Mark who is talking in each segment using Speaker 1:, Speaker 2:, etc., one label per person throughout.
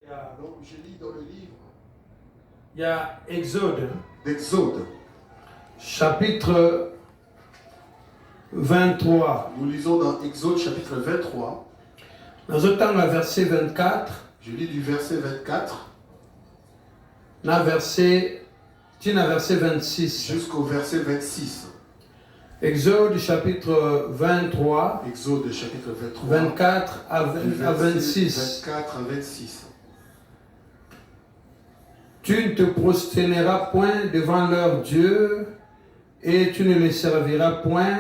Speaker 1: Donc je lis dans le livre.
Speaker 2: Il y a Exode.
Speaker 1: D'Exode.
Speaker 2: Chapitre 23.
Speaker 1: Nous lisons dans Exode chapitre 23.
Speaker 2: Dans le temps, le verset 24.
Speaker 1: Je lis du verset 24.
Speaker 2: Na verset 26.
Speaker 1: Jusqu'au verset 26.
Speaker 2: Exode chapitre 23.
Speaker 1: Exode chapitre 23.
Speaker 2: 24 à 26.
Speaker 1: 24 à 26.
Speaker 2: Tu ne te prosterneras point devant leur Dieu, et tu ne les serviras point.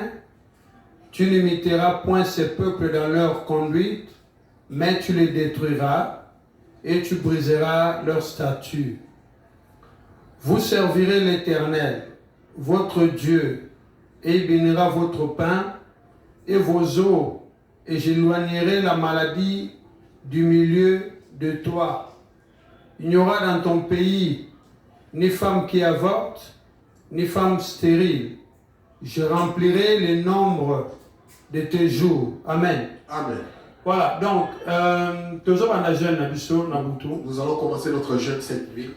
Speaker 2: Tu n'imiteras point ces peuples dans leur conduite, mais tu les détruiras, et tu briseras leurs statuts. Vous servirez l'Éternel, votre Dieu, et il bénira votre pain et vos eaux, et j'éloignerai la maladie du milieu de toi. Il n'y aura dans ton pays ni femme qui avorte, ni femme stérile. Je remplirai le nombre de tes jours. Amen.
Speaker 1: Amen.
Speaker 2: Voilà, donc, nous
Speaker 1: allons commencer notre jeûne cette nuit.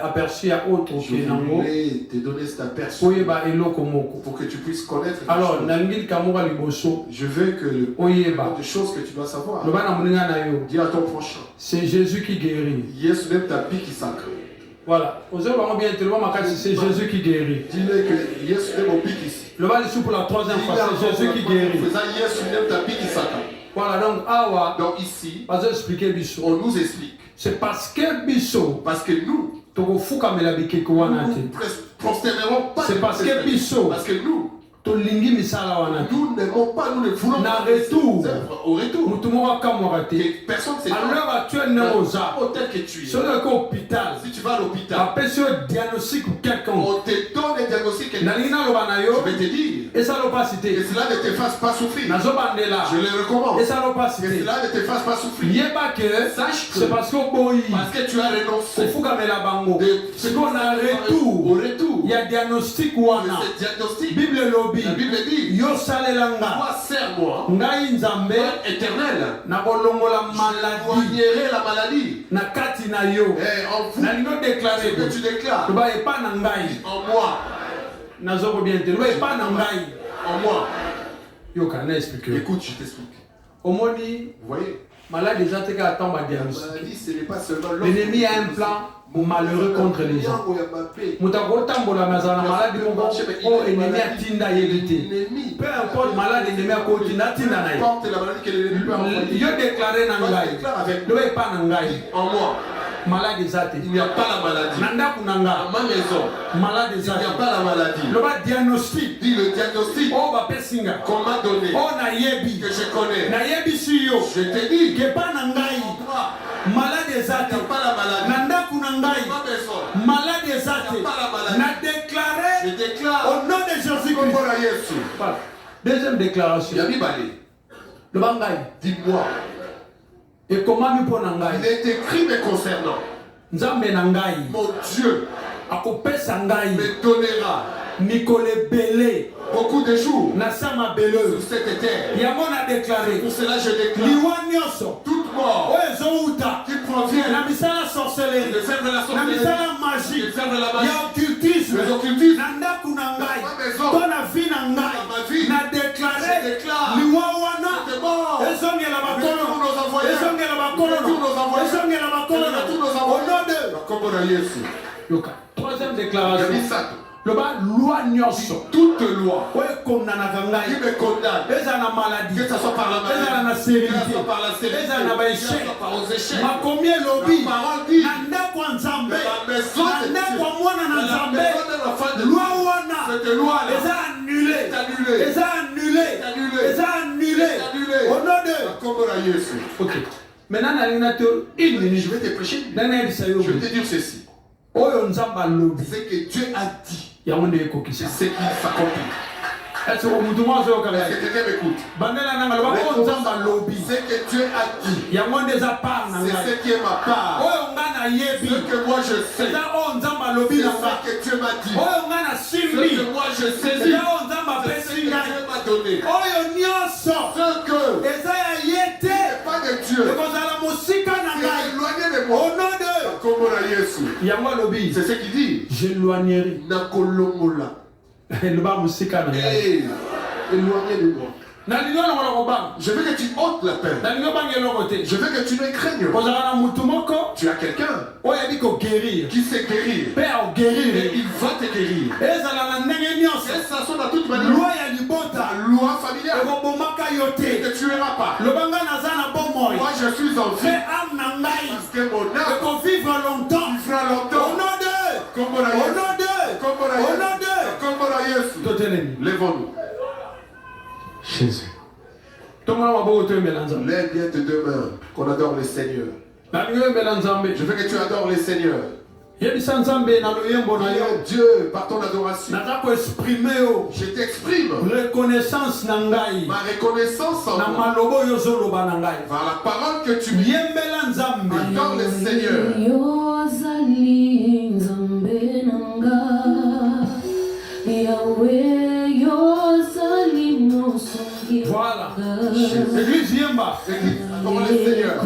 Speaker 2: Aperçu à autre
Speaker 1: Je voulais te donner cet aperçu pour que tu puisses connaître.
Speaker 2: Alors,
Speaker 1: je veux que des choses que tu dois savoir. Dis à ton prochain.
Speaker 2: C'est Jésus qui guérit. Voilà. C'est Jésus qui guérit.
Speaker 1: Dis-le que
Speaker 2: le bal est pour la troisième fois. C'est Jésus qui guérit. Voilà, donc
Speaker 1: ici,
Speaker 2: on
Speaker 1: nous explique.
Speaker 2: C'est parce que Bisso.
Speaker 1: Parce que nous,
Speaker 2: nous
Speaker 1: prosternerons pas.
Speaker 2: C'est parce que Bisso.
Speaker 1: Parce que nous,
Speaker 2: nous
Speaker 1: n'aimons pas, nous ne voulons pas. Au retour. Personne ne sait.
Speaker 2: À l'heure actuelle,
Speaker 1: tel que tu es. Si tu vas à l'hôpital, on te donne un diagnostic. Je vais te dire.
Speaker 2: Et ça
Speaker 1: que cela ne te fasse pas souffrir. Je le recommande.
Speaker 2: Et ça
Speaker 1: que cela ne te fasse pas souffrir. Sache que
Speaker 2: c'est parce que
Speaker 1: tu as renoncé.
Speaker 2: C'est qu'on a
Speaker 1: au retour.
Speaker 2: Il y a diagnostic.
Speaker 1: La Bible dit,
Speaker 2: yo salelanga.
Speaker 1: Toi, serre-moi.
Speaker 2: Ngai nzambe
Speaker 1: éternel.
Speaker 2: Na bolongola maladie.
Speaker 1: La maladie.
Speaker 2: Na kati na yo.
Speaker 1: En vous.
Speaker 2: Na lingo déclarer.
Speaker 1: Ce que tu déclares.
Speaker 2: Ba epa na ngai.
Speaker 1: En moi.
Speaker 2: Na zoko bien te. Ba epa na ngai.
Speaker 1: En moi.
Speaker 2: Yo kana expliquer.
Speaker 1: Écoute, je t'explique.
Speaker 2: Omoni.
Speaker 1: Vous voyez.
Speaker 2: Maladie déjà te ka attendre ma diagnostic.
Speaker 1: La maladie, ce n'est pas seulement
Speaker 2: l'ennemi a un plan malheureux contre les gens. Mutakotambola mazana malade moko o ennemi atinda yebite. Peu importe malade ennemi akotinda tinda na ye. Yo déclaré na ngai. Do pas na ngai.
Speaker 1: En moi.
Speaker 2: Malade ezate.
Speaker 1: Il n'y a pas la maladie.
Speaker 2: Nanda kunanga.
Speaker 1: Ma maison.
Speaker 2: Malade ezate.
Speaker 1: Il n'y a pas la maladie.
Speaker 2: Le ba diagnostic.
Speaker 1: Dis le diagnostic.
Speaker 2: Oh ba pesinga.
Speaker 1: Qu'on m'a donné.
Speaker 2: Oh na yebi.
Speaker 1: Que je connais.
Speaker 2: Na yebi si yo.
Speaker 1: Je te dis.
Speaker 2: Que pas na ngai. Malade ezate.
Speaker 1: Il n'y a pas la maladie.
Speaker 2: Nanda kunangai. Malade ezate. Na déclaré.
Speaker 1: Je déclare.
Speaker 2: Au nom de Jésus-Christ. Voilà. Deuxième déclaration. Le bangai.
Speaker 1: Dis-moi.
Speaker 2: Et comment nous prenons ngai?
Speaker 1: Il est écrit me concernant.
Speaker 2: Nzambe na ngai.
Speaker 1: Mon Dieu.
Speaker 2: Akopesa ngai.
Speaker 1: Me donnera.
Speaker 2: Nicole Belé.
Speaker 1: Beaucoup de jours.
Speaker 2: Nasama Belé.
Speaker 1: Sur cette terre.
Speaker 2: Yamon a déclaré.
Speaker 1: Pour cela je déclare.
Speaker 2: Liwanyoso.
Speaker 1: Toute mort.
Speaker 2: Qui
Speaker 1: provient.
Speaker 2: Namisala sorcellerie.
Speaker 1: De faire de la sorcellerie.
Speaker 2: Namisala magie.
Speaker 1: De faire de la magie.
Speaker 2: Ya occultisme.
Speaker 1: Les occultistes.
Speaker 2: Nanda kunangai.
Speaker 1: Ma maison.
Speaker 2: Ton vie nangai.
Speaker 1: Ma vie.
Speaker 2: Na déclaré.
Speaker 1: Je déclare.
Speaker 2: Liwawana.
Speaker 1: C'est mort.
Speaker 2: Ezongi la bakolo.
Speaker 1: Nos envoyés.
Speaker 2: Ezongi la bakolo.
Speaker 1: Nos envoyés.
Speaker 2: Ezongi la bakolo. Au nom de. Yoka. Troisième déclaration. Le bas loi nyonso.
Speaker 1: Toute loi.
Speaker 2: Qui
Speaker 1: me condamne.
Speaker 2: Maladie.
Speaker 1: Que ce soit par la maladie.
Speaker 2: La sérénité.
Speaker 1: Que ce soit par la sérénité. Que ce soit par les échecs.
Speaker 2: Ma combien lobby.
Speaker 1: La parole dit.
Speaker 2: Nanda kwa nzambe.
Speaker 1: La maison de
Speaker 2: Nanda kwa mwana na nzambe.
Speaker 1: La maison de l'enfant de Dieu.
Speaker 2: Loi wana.
Speaker 1: Cette loi là.
Speaker 2: Les a annulés.
Speaker 1: C'est annulé.
Speaker 2: Les a annulés.
Speaker 1: C'est annulé.
Speaker 2: Les a annulés.
Speaker 1: C'est annulé.
Speaker 2: Au nom de. Ok. Maintenant, une minute.
Speaker 1: Je vais te prêcher.
Speaker 2: Je
Speaker 1: vais te dire ceci.
Speaker 2: C'est
Speaker 1: que Dieu a dit.
Speaker 2: C'est
Speaker 1: ce qui s'accomplit.
Speaker 2: Est-ce que
Speaker 1: quelqu'un m'écoute?
Speaker 2: C'est
Speaker 1: que Dieu a dit.
Speaker 2: C'est
Speaker 1: ce qui est ma part. Ce que moi je sais. C'est ce que Dieu m'a dit. Ce que moi je sais. C'est ce que Dieu m'a donné. Ce que n'est pas de Dieu. moi.
Speaker 2: Au nom de Yangwa Lobi.
Speaker 1: C'est ce qu'il dit.
Speaker 2: J'éloignerai.
Speaker 1: Nakolongola.
Speaker 2: Éloignez
Speaker 1: de moi. Je veux que tu ôtes la peine. Je veux que tu ne craignes pas. Tu as quelqu'un qui sait guérir. Et il va te guérir. C'est ça, son à toute manière. La loi familiale. Et que tu n'iras pas. Moi je suis en vie. Parce que mon âme
Speaker 2: vivra longtemps.
Speaker 1: Au nom de lèvons-nous.
Speaker 2: Jésus.
Speaker 1: Lève bien tes deux mains, qu'on adore le Seigneur. Je veux que tu adores le Seigneur. Dieu, par ton adoration, je t'exprime ma reconnaissance en toi. Par la parole que tu me dis, adore le Seigneur.
Speaker 2: Voilà. Église Yemba.
Speaker 1: Adore le Seigneur.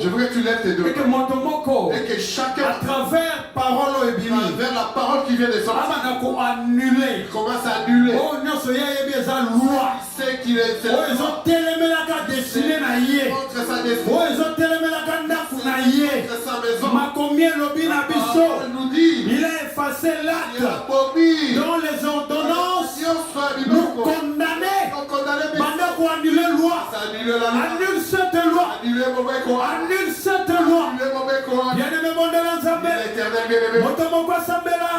Speaker 1: Je veux que tu lèves tes deux. Et que chacun,
Speaker 2: à travers parole et
Speaker 1: vers la parole qui vient de sortir,
Speaker 2: annuler.
Speaker 1: Commence à annuler.
Speaker 2: Oh, non, c'est loi.
Speaker 1: C'est qu'il est.
Speaker 2: Oh, ils ont tellement la destiné na yé.
Speaker 1: Contre sa destinée.
Speaker 2: Oh, ils ont tellement la ndafu na yé.
Speaker 1: Contre sa maison.
Speaker 2: Ma combien lobi na biso.
Speaker 1: Nous dit.
Speaker 2: Il a effacé l'acte. Dans les ordonnances.
Speaker 1: Nous
Speaker 2: condamnés. Pendant qu'on annule la loi. Annule cette loi. Annule cette loi. Bien-aimé mon de l'Anzambé. Motomoko Sambela.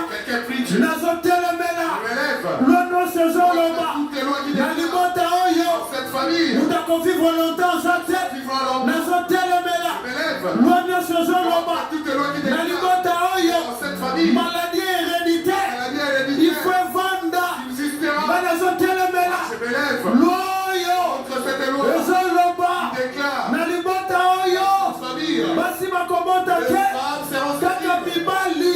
Speaker 2: Nazotelemela. Loi non
Speaker 1: cette famille,
Speaker 2: nous t'avons vivre longtemps, ça t'est. Nous
Speaker 1: cette famille,
Speaker 2: maladie héréditaire, il faut vendre.
Speaker 1: Je m'élève contre cette loi qui déclare
Speaker 2: basi bakomota te kaka mibali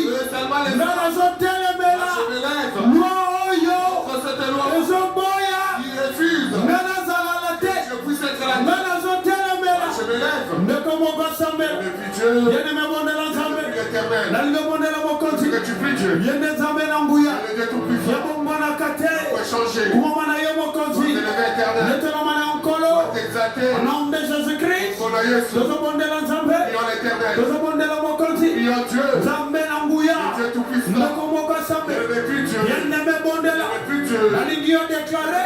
Speaker 2: nazotelemela lwa oyo ezoboya nazalala te nazotelemela ndeko moko asambe yene mebondela nzambe nalingo bondela mokonzi yene nzambe na nguya yabongwanaka te kumoma na ye mokonzi neteloma na nkolo au nom de Jésus-Christ tozobondela nzambe tozobondela mokonzi nzambe na nguya ndeko moko asambe yene mebondela nalingi yo deklare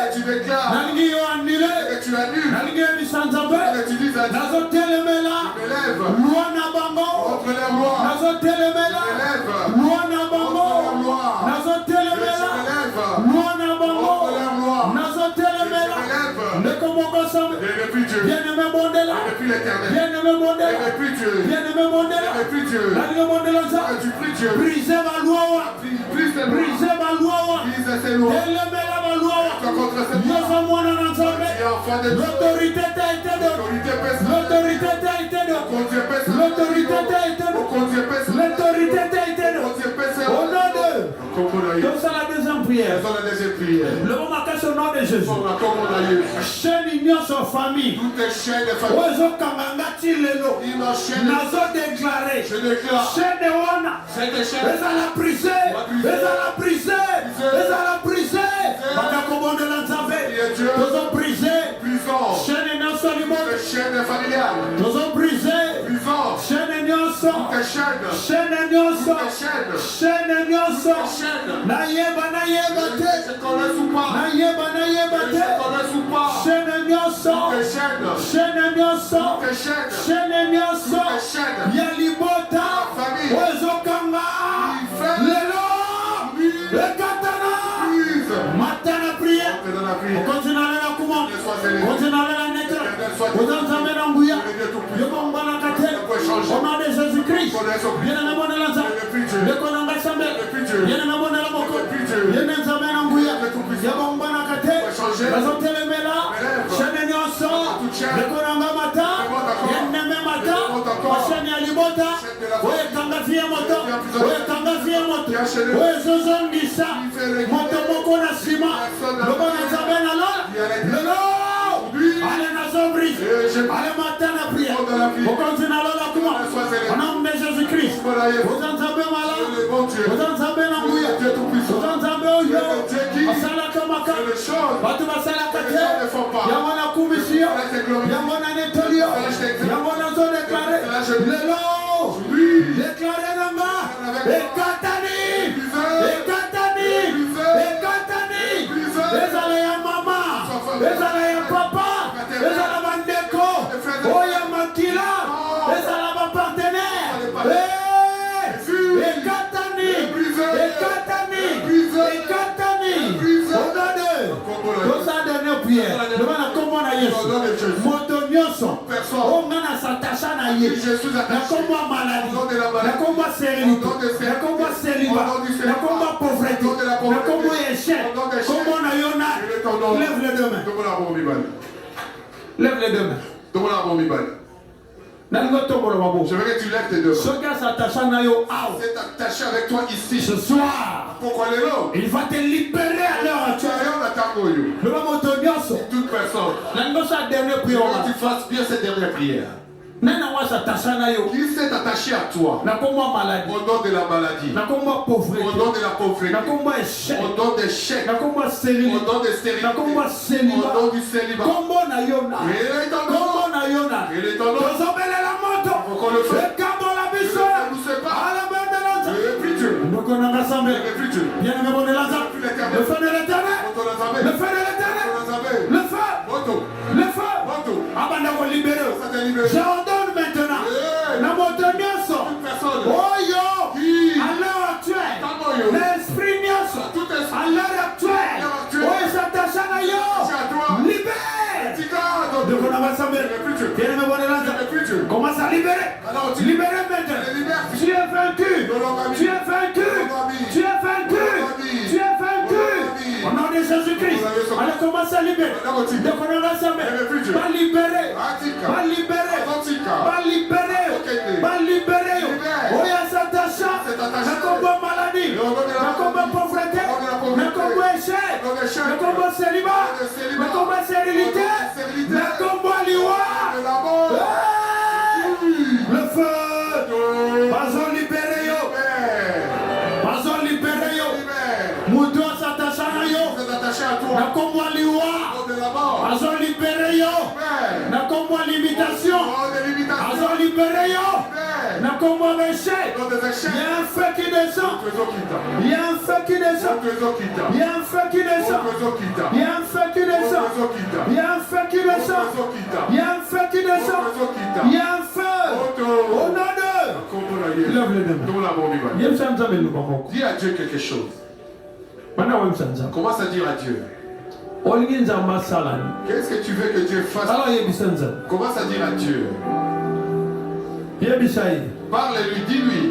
Speaker 2: nalingi yo annule nalingi yo ebisa nzambe nazotelemela lwa na bango nazotelemela lwa na bango nazotelemela lwa na bango nazotelemela ndeko moko asambe bien-aimé bondela bien-aimé bondela bien-aimé bondela nalingi bondela nzambe brise balwawa brise balwawa elemela balwawa yoza mwana na nzambe l'autorité t'a été donnée l'autorité t'a été donnée l'autorité t'a été donnée l'autorité t'a été donnée au nom de donc c'est la deuxième prière le moment casse au nom de Jésus chaîne union sur famille ozo kangangati lelo nazo déclarer chaîne de wana ezala brisé ezala brisé ezala brisé bakakobondela nzambe tozo brisé chaîne nyonso limoni
Speaker 1: chaîne familiale
Speaker 2: tozo brisé chaîne nyonso chaîne nyonso chaîne nyonso nayeba te nayeba te chaîne nyonso chaîne nyonso ya libota ezokanga lelo ekatana matana prière okontinala kuma okontinala netra okontinala na nguya yobongana kate au nom de Jésus-Christ bien na bona la nzambe lekona ngasambe bien na bona la moko bien na nzambe na nguya yobongana kate bazotelemela chaîne nyonso lekona ngamata yenne mata chaîne ya libota oye kanga fie moto oye zozongisa moto moko na sima lobana nzambe na lolo allez nazo brise allez matana prière okonzi na lola kuma au nom de Jésus-Christ ozanzambe mala ozanzambe na nguya ozanzambe oyo asalaka makala bato basalaka te yango na kumisio yango na netolio yango nazo deklare lelo deklare nanga ekatani ezala ya mama ezala ya papa ezala bandeko oya makila ezala bapartenaire ekatani odode toza dernier prière demana kombo na Yesu moto nyonso onga na satasha na ye na kombo ya maladie na kombo ya sérénité na kombo ya célibat na kombo ya pauvreté na kombo ya échec kombo na yo na lève les deux mains lève les deux mains
Speaker 1: je veux que tu lèves tes deux mains.
Speaker 2: C'est
Speaker 1: attaché avec toi ici.
Speaker 2: Ce soir, il va te libérer à l'heure actuelle.
Speaker 1: Toute personne. Que tu fasses bien cette dernière prière. Qui s'est attaché à toi au nom de la maladie, au nom de la pauvreté, au nom des chèques, au nom de stérilité, au nom du célibat. Il est ton nom. Faut qu'on le fasse. Et nous sépare. Et puis Dieu.
Speaker 2: Le feu de l'éternel. Le feu de l'éternel. Le feu. Abandon libéré. J'ordonne maintenant. La montagne nyonso. Oh yo. À l'heure actuelle. L'esprit nyonso. À l'heure actuelle. Oh Bien-aimé, bon Dieu. Commence à libérer. Libérer maintenant. Tu es vaincu. Tu es vaincu. Tu es vaincu. Tu es vaincu. Au nom de Jésus-Christ. Allez, commence à libérer. Donc on va s'amener. Va libérer. Va libérer. Va libérer. Va libérer. Oh, ya s'attacha. Le combat maladie. Le combat pauvreté. Le combat échec. Le combat célibat. Le combat stérilité. Le combat liwa. Le feu. Bazon libéré yo. Bazon libéré yo. Moudo s'attacha à yo. Le combat liwa. Bazon libéré yo. Le combat limitation. Bazon libéré yo. Le combat échec. Il y a un feu qui descend. Il y a un feu qui descend. Il y a un feu qui descend. Il y a un feu qui descend. Il y a un feu qui descend. Il y a un feu qui descend. Il y a un feu. Au nom de. Lève les mains.
Speaker 1: Dis à Dieu quelque chose. Commence à dire à Dieu. Qu'est-ce que tu veux que Dieu fasse? Commence à dire à Dieu. Parle-lui, dis-lui.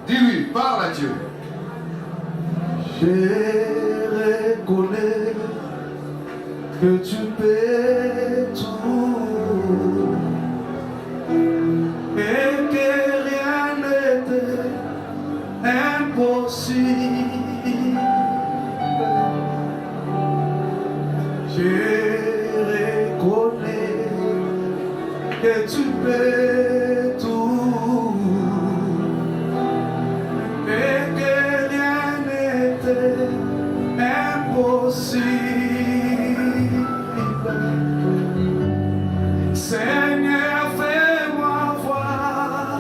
Speaker 1: Dis-lui, parle à Dieu.
Speaker 3: Je reconnais que tu peux tout et que rien n'était impossible. Je reconnais que tu peux tout et que rien n'était impossible. Seigneur, fais-moi voir.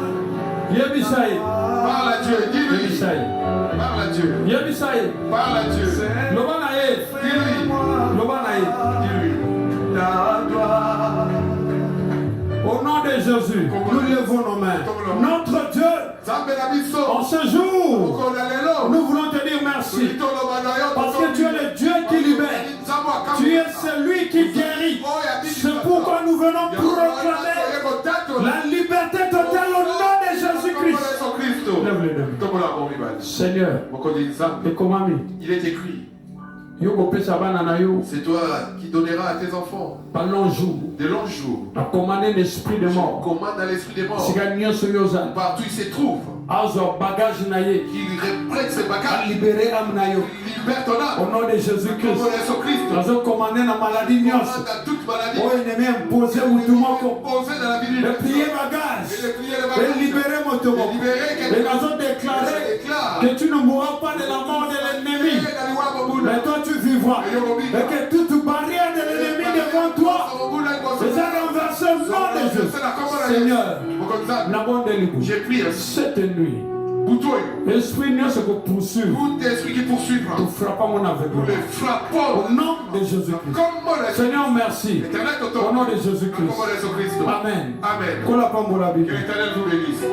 Speaker 1: Parle à Dieu, dis-lui. Parle à Dieu. Parle à Dieu. Dis-lui.
Speaker 3: Ta gloire.
Speaker 2: Au nom de Jésus, nous levons nos mains. Notre Dieu, en ce jour, nous voulons te dire merci. Parce que tu es le Dieu qui libère. Tu es celui qui guérit. C'est pourquoi nous venons proclamer la liberté totale au nom de Jésus-Christ. Seigneur,
Speaker 1: il est écrit. C'est toi qui donneras à tes enfants de longs jours.
Speaker 2: l'esprit de mort.
Speaker 1: Commande à l'esprit des morts. Partout il se trouve. Qu'il reprenne ses bagages.
Speaker 2: Libère
Speaker 1: ton âme.
Speaker 2: au nom de Jésus-Christ.
Speaker 1: Nous
Speaker 2: commandé la maladie.
Speaker 1: à toute maladie.
Speaker 2: Oh, ennemi imposé ou tout
Speaker 1: Imposé dans la vie
Speaker 2: de prier bagage. De libérer mon tomo. Et nous avons déclaré que tu ne mourras pas de la mort de l'ennemi. Mais toi tu vivras. Et que toute barrière de l'ennemi devant toi, c'est un renversement de Jésus. Seigneur,
Speaker 1: j'ai prié
Speaker 2: cette nuit. Esprit nous se poursuit.
Speaker 1: Tout esprit qui poursuit.
Speaker 2: Nous frappons mon aveugle.
Speaker 1: Nous les frappons.
Speaker 2: Au nom de Jésus-Christ. Seigneur, merci. Au nom de Jésus-Christ. Amen.
Speaker 1: Amen. Que l'Éternel vous bénisse.